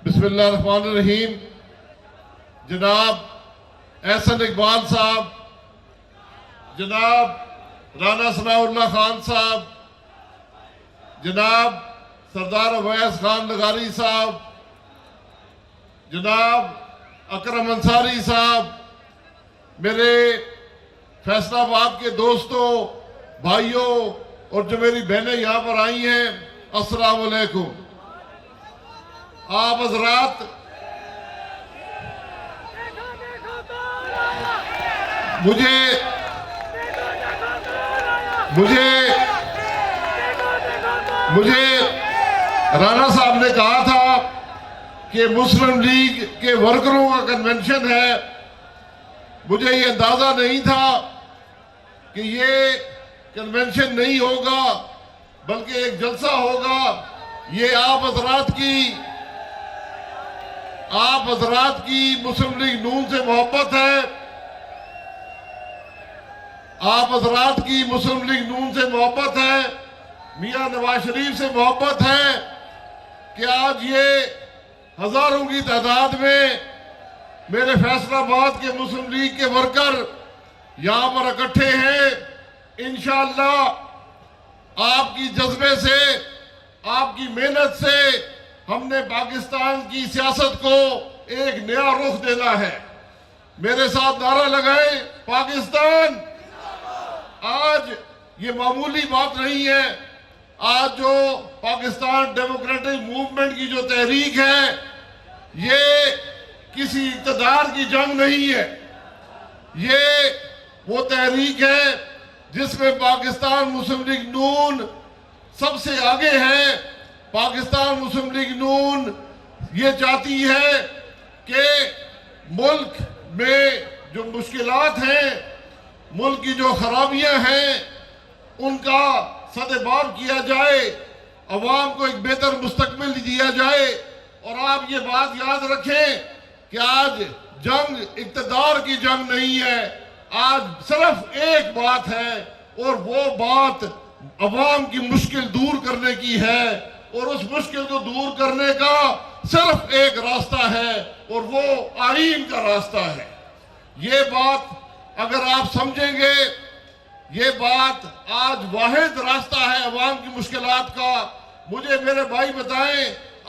بسم اللہ الرحمن الرحیم. جناب احسن اقبال صاحب، جناب رانا ثناء اللہ خان صاحب، جناب سردار اویس خان لغاری صاحب، جناب اکرم انصاری صاحب، میرے فیصل آباد کے دوستوں، بھائیوں اور جو میری بہنیں یہاں پر آئی ہیں، السلام علیکم. آپ حضرات مجھے رانا صاحب نے کہا تھا کہ مسلم لیگ کے ورکروں کا کنونشن ہے. مجھے یہ اندازہ نہیں تھا کہ یہ کنونشن نہیں ہوگا بلکہ ایک جلسہ ہوگا. یہ آپ حضرات کی مسلم لیگ نون سے محبت ہے. آپ حضرات کی مسلم لیگ نون سے محبت ہے، میاں نواز شریف سے محبت ہے کہ آج یہ ہزاروں کی تعداد میں میرے فیصل آباد کے مسلم لیگ کے ورکر یہاں پر اکٹھے ہیں. انشاءاللہ آپ کی جذبے سے، آپ کی محنت سے ہم نے پاکستان کی سیاست کو ایک نیا رخ دینا ہے. میرے ساتھ نعرہ لگائیں، پاکستان. آج یہ معمولی بات نہیں ہے. آج جو پاکستان ڈیموکریٹک موومنٹ کی جو تحریک ہے، یہ کسی اقتدار کی جنگ نہیں ہے. یہ وہ تحریک ہے جس میں پاکستان مسلم لیگ نون سب سے آگے ہے. پاکستان مسلم لیگ نون یہ چاہتی ہے کہ ملک میں جو مشکلات ہیں، ملک کی جو خرابیاں ہیں، ان کا سدباب کیا جائے، عوام کو ایک بہتر مستقبل دیا جائے. اور آپ یہ بات یاد رکھیں کہ آج جنگ اقتدار کی جنگ نہیں ہے. آج صرف ایک بات ہے اور وہ بات عوام کی مشکل دور کرنے کی ہے. اور اس مشکل کو دور کرنے کا صرف ایک راستہ ہے اور وہ آئین کا راستہ ہے. یہ بات اگر آپ سمجھیں گے، یہ بات آج واحد راستہ ہے عوام کی مشکلات کا. مجھے میرے بھائی بتائیں،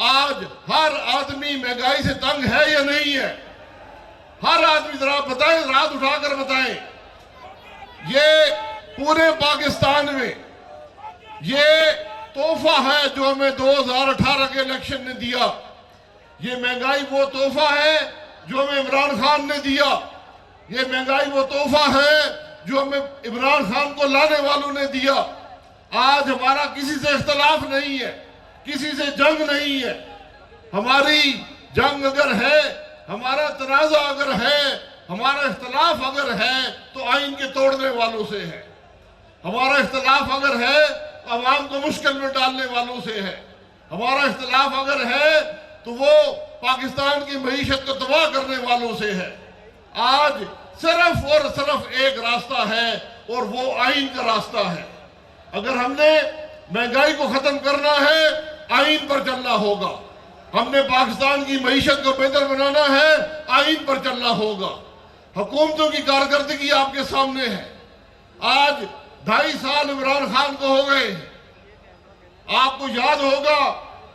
آج ہر آدمی مہنگائی سے تنگ ہے یا نہیں ہے؟ ہر آدمی ذرا بتائیں، رات اٹھا کر بتائیں. یہ پورے پاکستان میں یہ تحفہ ہے جو ہمیں 2018 کے الیکشن نے دیا. یہ مہنگائی وہ تحفہ ہے جو ہمیں عمران خان نے دیا. یہ مہنگائی وہ تحفہ ہے جو ہمیں عمران خان کو لانے والوں نے دیا. آج ہمارا کسی سے اختلاف نہیں ہے، کسی سے جنگ نہیں ہے. ہماری جنگ اگر ہے، ہمارا تنازع اگر ہے، ہمارا اختلاف اگر ہے تو آئین کے توڑنے والوں سے ہے. ہمارا اختلاف اگر ہے عوام کو مشکل میں ڈالنے والوں سے ہے. ہمارا اختلاف اگر ہے تو وہ پاکستان کی معیشت کو تباہ کرنے والوں سے ہے. آج صرف اور صرف ایک راستہ ہے اور وہ آئین کا راستہ ہے. اگر ہم نے مہنگائی کو ختم کرنا ہے، آئین پر چلنا ہوگا. ہم نے پاکستان کی معیشت کو بہتر بنانا ہے، آئین پر چلنا ہوگا. حکومتوں کی کارکردگی آپ کے سامنے ہے. آج 2.5 سال عمران خان کو ہو گئے. آپ کو یاد ہوگا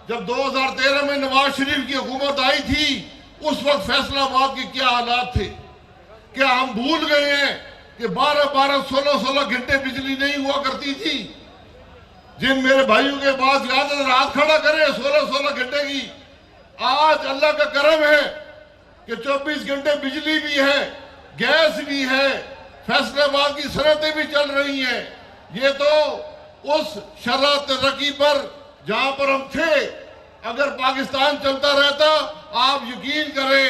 جب 2013 میں نواز شریف کی حکومت آئی تھی، اس وقت فیصل آباد کے کیا حالات تھے. کیا ہم بھول گئے ہیں کہ 12 16 گھنٹے بجلی نہیں ہوا کرتی تھی؟ جن میرے بھائیوں کے پاس یاد ہے رات کھڑا کریں 16 گھنٹے کی. آج اللہ کا کرم ہے کہ 24 گھنٹے بجلی بھی ہے، گیس بھی ہے، فیصل آباد کی صنعتیں بھی چل رہی ہیں. یہ تو اس شرح ترقی پر جہاں پر ہم تھے، اگر پاکستان چلتا رہتا، آپ یقین کریں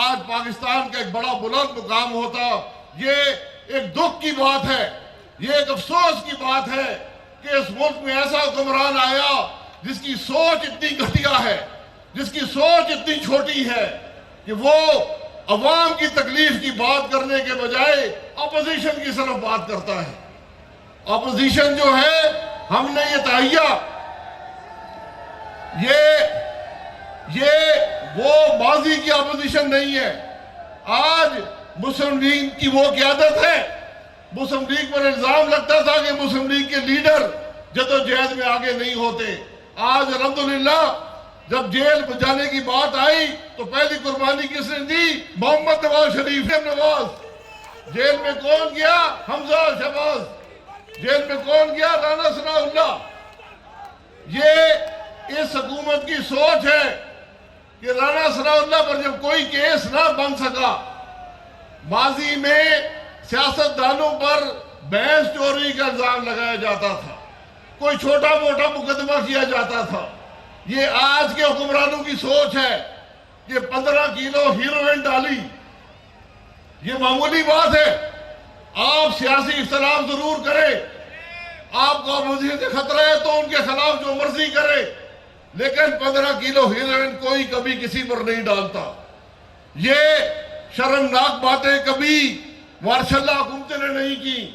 آج پاکستان کا ایک بڑا بلند مقام ہوتا. یہ ایک دکھ کی بات ہے، یہ ایک افسوس کی بات ہے کہ اس ملک میں ایسا حکمران آیا جس کی سوچ اتنی گھٹیا ہے، جس کی سوچ اتنی چھوٹی ہے کہ وہ عوام کی تکلیف کی بات کرنے کے بجائے اپوزیشن کی طرف بات کرتا ہے. اپوزیشن جو ہے، ہم نے یہ تہیہ یہ ماضی کی اپوزیشن نہیں ہے، آج مسلم لیگ کی وہ قیادت ہے۔ مسلم لیگ پر الزام لگتا تھا کہ مسلم لیگ کے لیڈر جدوجہد میں آگے نہیں ہوتے، آج الحمدللہ جب جیل جانے کی بات آئی تو پہلی قربانی کس نے دی؟ محمد نواز شریف نواز۔ جیل میں کون گیا؟ حمزہ شہباز۔ جیل میں کون گیا؟ رانا ثناء اللہ۔ یہ اس حکومت کی سوچ ہے کہ رانا ثناء اللہ پر جب کوئی کیس نہ بن سکا، ماضی میں سیاستدانوں پر بھینس چوری کا الزام لگایا جاتا تھا، کوئی چھوٹا موٹا مقدمہ کیا جاتا تھا، یہ آج کے حکمرانوں کی سوچ ہے کہ 15 کلو ہیروئن ڈالی، یہ معمولی بات ہے۔ آپ سیاسی اختلاف ضرور کریں، آپ کو اپوزیشن سے خطرہ ہے تو ان کے خلاف جو مرضی کرے، لیکن 15 کلو ہیروئن کوئی کبھی کسی پر نہیں ڈالتا۔ یہ شرمناک باتیں کبھی ماشاء اللہ حکومتوں نے نہیں کی۔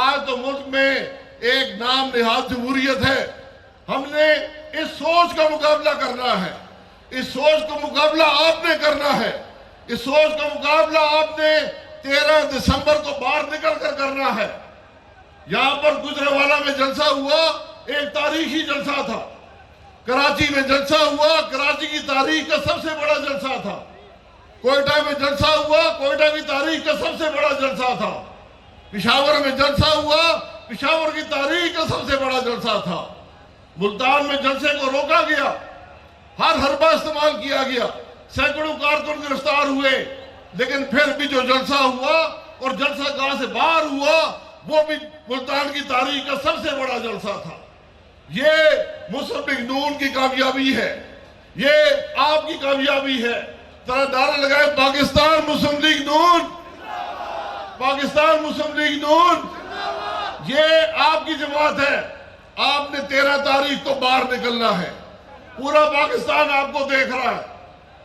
آج تو ملک میں ایک نام نہاد جمہوریت ہے، ہم نے اس سوچ کا مقابلہ کرنا ہے، اس سوچ کا مقابلہ آپ نے کرنا ہے، اس سوچ کا مقابلہ آپ نے 13 دسمبر کو باہر نکل کر کرنا ہے۔ یہاں پر گجرانوالہ میں جلسہ ہوا، ایک تاریخی جلسہ تھا۔ کراچی میں جلسہ ہوا، کراچی کی تاریخ کا سب سے بڑا جلسہ تھا۔ کوئٹہ میں جلسہ ہوا، کوئٹہ کی تاریخ کا سب سے بڑا جلسہ تھا۔ پشاور میں جلسہ ہوا، پشاور کی تاریخ کا سب سے بڑا جلسہ تھا۔ ملتان میں جلسے کو روکا گیا، ہر حربہ استعمال کیا گیا، سینکڑوں کارکن گرفتار ہوئے، لیکن پھر بھی جو جلسہ ہوا اور جلسہ گاہ سے باہر ہوا وہ بھی ملتان کی تاریخ کا سب سے بڑا جلسہ تھا۔ یہ مسلم لیگ نون کی کامیابی ہے، یہ آپ کی کامیابی ہے۔ ذرا نعرہ لگائے پاکستان مسلم لیگ نون، پاکستان مسلم لیگ نون۔ یہ آپ کی جماعت ہے، آپ نے 13 تاریخ کو باہر نکلنا ہے۔ پورا پاکستان آپ کو دیکھ رہا ہے،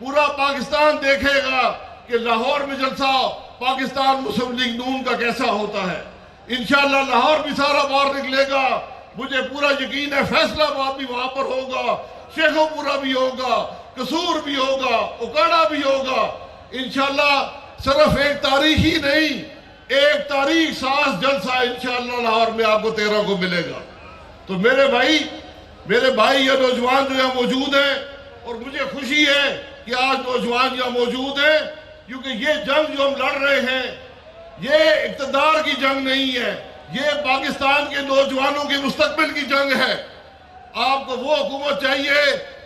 پورا پاکستان دیکھے گا کہ لاہور میں جلسہ پاکستان مسلم لیگ نون کا کیسا ہوتا ہے۔ انشاءاللہ لاہور بھی سارا باہر نکلے گا، مجھے پورا یقین ہے فیصلہ آباد بھی وہاں پر ہوگا، شیخو پورا بھی ہوگا، قصور بھی ہوگا، اکاڑا بھی ہوگا۔ انشاءاللہ صرف ایک تاریخ ہی نہیں، ایک تاریخ ساز جلسہ انشاءاللہ لاہور میں آپ کو 13 کو ملے گا۔ تو میرے بھائی یہ نوجوان جو یہاں موجود ہیں، اور مجھے خوشی ہے کہ آج نوجوان یہاں موجود ہیں، کیونکہ یہ جنگ جو ہم لڑ رہے ہیں یہ اقتدار کی جنگ نہیں ہے، یہ پاکستان کے نوجوانوں کے مستقبل کی جنگ ہے۔ آپ کو وہ حکومت چاہیے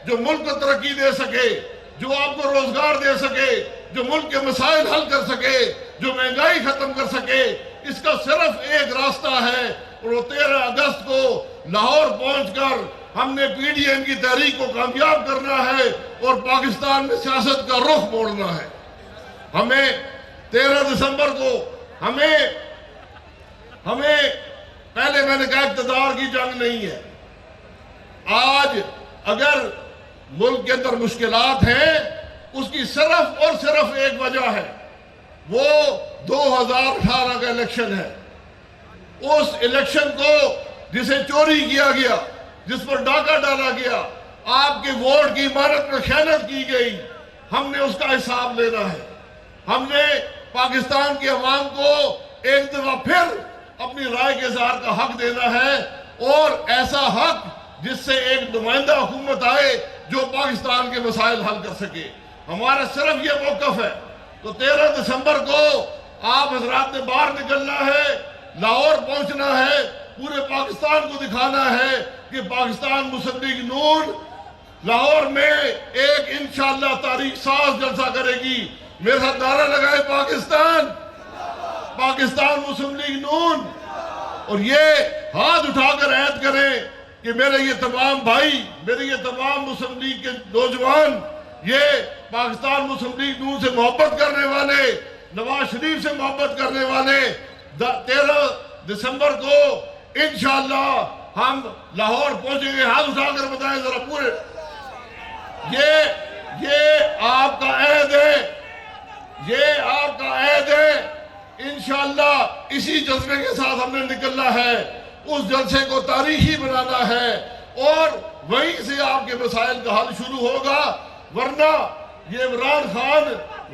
جو ملک کو ترقی دے سکے، جو آپ کو روزگار دے سکے، جو ملک کے مسائل حل کر سکے، جو مہنگائی ختم کر سکے۔ اس کا صرف ایک راستہ ہے، اور وہ 13 اگست کو لاہور پہنچ کر ہم نے پی ڈی ایم کی تحریک کو کامیاب کرنا ہے اور پاکستان میں سیاست کا رخ موڑنا ہے۔ ہمیں 13 دسمبر کو ہمیں پہلے میں نے کہا اقتدار کی جنگ نہیں ہے۔ آج اگر ملک کے اندر مشکلات ہیں، اس کی صرف اور صرف ایک وجہ ہے، وہ 2018 کا الیکشن ہے۔ اس الیکشن کو جسے چوری کیا گیا، جس پر ڈاکہ ڈالا گیا، آپ کے ووٹ کی امانت میں خیانت کی گئی، ہم نے اس کا حساب لینا ہے۔ ہم نے پاکستان کے عوام کو ایک دفعہ پھر اپنی رائے کے اظہار کا حق دینا ہے، اور ایسا حق جس سے ایک نمائندہ حکومت آئے جو پاکستان کے مسائل حل کر سکے۔ ہمارا صرف یہ موقف ہے۔ تو 13 دسمبر کو آپ حضرات نے باہر نکلنا ہے، لاہور پہنچنا ہے، پورے پاکستان کو دکھانا ہے کہ پاکستان مسلم لیگ نون لاہور میں ایک انشاءاللہ تاریخ ساز جلسہ کرے گی۔ میرے ساتھ نعرہ لگائے پاکستان، پاکستان مسلم لیگ نون، اور یہ ہاتھ اٹھا کر عہد کریں کہ میرے یہ تمام بھائی، میرے یہ تمام مسلم لیگ کے نوجوان، یہ پاکستان مسلم لیگ نون سے محبت کرنے والے، نواز شریف سے محبت کرنے والے، 13 دسمبر کو انشاءاللہ ہم لاہور پہنچیں گے۔ ہاتھ اٹھا کر بتائیں ذرا پورے، یہ آپ کا عہد ہے، یہ آپ کا عہد ہے۔ انشاءاللہ اسی جذبے کے ساتھ ہم نے نکلنا ہے، اس جلسے کو تاریخی بنانا ہے، اور وہیں سے آپ کے مسائل کا حل شروع ہوگا۔ ورنہ یہ عمران خان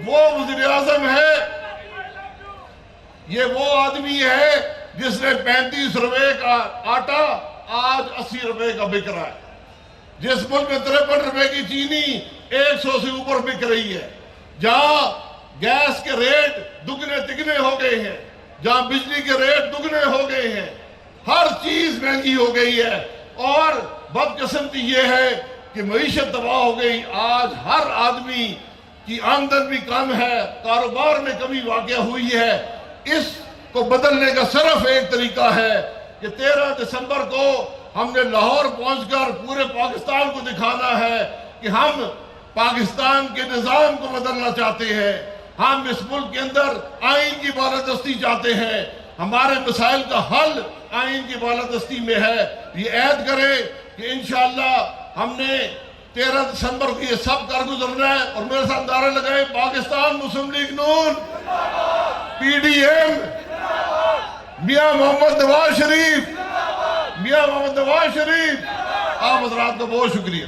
وہ وزیر اعظم ہے، یہ وہ آدمی ہے جس نے 35 روپے کا آٹا آج 80 روپے کا بک رہا ہے، جس ملک میں 53 روپے کی چینی 100 سے اوپر بک رہی ہے، جہاں گیس کے ریٹ دگنے تگنے ہو گئے ہیں، جہاں بجلی کے ریٹ دگنے ہو گئے ہیں، ہر چیز مہنگی ہو گئی ہے، اور بدقسمتی یہ ہے کہ معیشت تباہ ہو گئی۔ آج ہر آدمی کی آمدن بھی کم ہے، کاروبار میں کمی واقع ہوئی ہے۔ اس کو بدلنے کا صرف ایک طریقہ ہے کہ 13 دسمبر کو ہم نے لاہور پہنچ کر پورے پاکستان کو دکھانا ہے کہ ہم پاکستان کے نظام کو بدلنا چاہتے ہیں، ہم اس ملک کے اندر آئین کی بالادستی چاہتے ہیں، ہمارے مسائل کا حل آئین کی بالادستی میں ہے۔ یہ عہد کرے کہ انشاءاللہ ہم نے 13 دسمبر کو یہ سب کر گزرنا ہے، اور میرے ساتھ نعرہ لگائیں، پاکستان مسلم لیگ نون، پی ڈی ایم، میاں محمد نواز شریف، میاں محمد نواز شریف۔ آپ حضرات کا بہت شکریہ۔